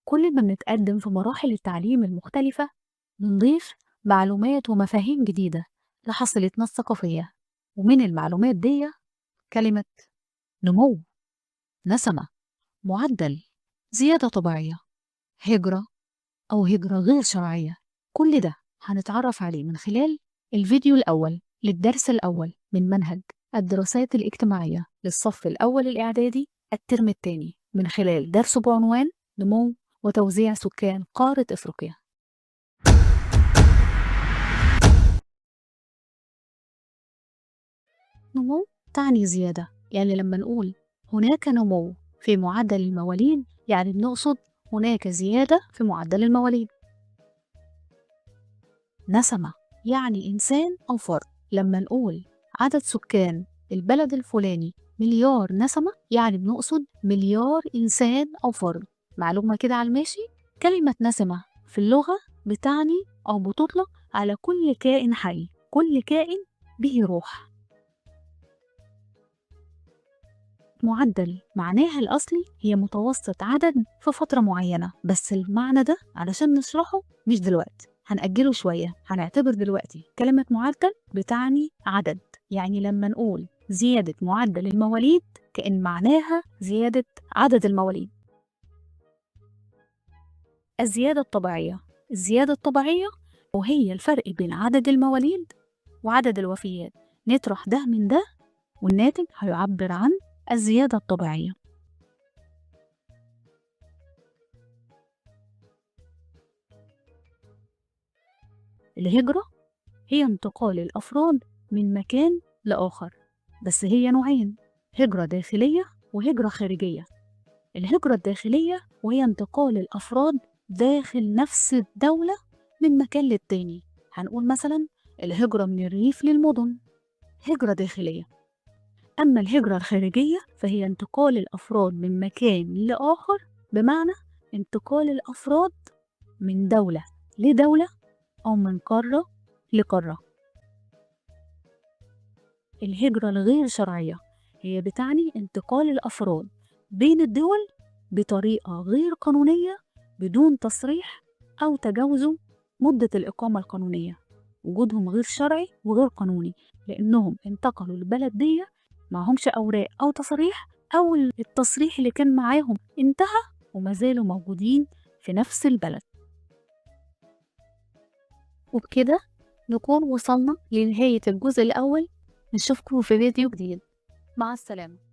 كل ما بنتقدم في مراحل التعليم المختلفة بنضيف معلومات ومفاهيم جديدة لحصيلتنا الثقافية. ومن المعلومات دي كلمة نمو، نسمة، معدل، زيادة طبيعية، هجرة أو هجرة غير شرعية، كل ده هنتعرف عليه من خلال الفيديو الأول للدرس الأول من منهج الدراسات الاجتماعية للصف الأول الإعدادي الترم الثاني، من خلال درس بعنوان نمو وتوزيع سكان قارة إفريقيا. نمو تعني زيادة، يعني لما نقول هناك نمو في معدل المواليد يعني بنقصد هناك زيادة في معدل المواليد. نسمة يعني إنسان أو فرد، لما نقول عدد سكان البلد الفلاني مليار نسمة يعني بنقصد مليار إنسان أو فرد. معلومة كده على الماشي، كلمة نسمة في اللغة بتعني أو بتطلق على كل كائن حي، كل كائن به روح. معدل معناها الأصلي هي متوسط عدد في فترة معينة، بس المعنى ده علشان نشرحه مش دلوقتي، هنأجله شوية. هنعتبر دلوقتي كلمة معدل بتعني عدد، يعني لما نقول زيادة معدل المواليد كأن معناها زيادة عدد المواليد. الزيادة الطبيعية، الزيادة الطبيعية وهي الفرق بين عدد المواليد وعدد الوفيات. نطرح ده من ده والناتج هيعبر عن الزيادة الطبيعية. الهجرة هي انتقال الأفراد من مكان لآخر، بس هي نوعين: هجرة داخلية وهجرة خارجية. الهجرة الداخلية وهي انتقال الأفراد داخل نفس الدولة من مكان للتاني، هنقول مثلا الهجرة من الريف للمدن، هجرة داخلية. أما الهجرة الخارجية فهي انتقال الأفراد من مكان لآخر، بمعنى انتقال الأفراد من دولة لدولة أو من قارة لقارة. الهجرة الغير شرعية هي بتعني انتقال الأفراد بين الدول بطريقة غير قانونية بدون تصريح أو تجاوزوا مدة الإقامة القانونية. وجودهم غير شرعي وغير قانوني لأنهم انتقلوا البلد دي معهمش أوراق أو تصريح، أو التصريح اللي كان معاهم انتهى وما زالوا موجودين في نفس البلد. وبكده نكون وصلنا لنهاية الجزء الأول. نشوفكم في فيديو جديد. مع السلامة.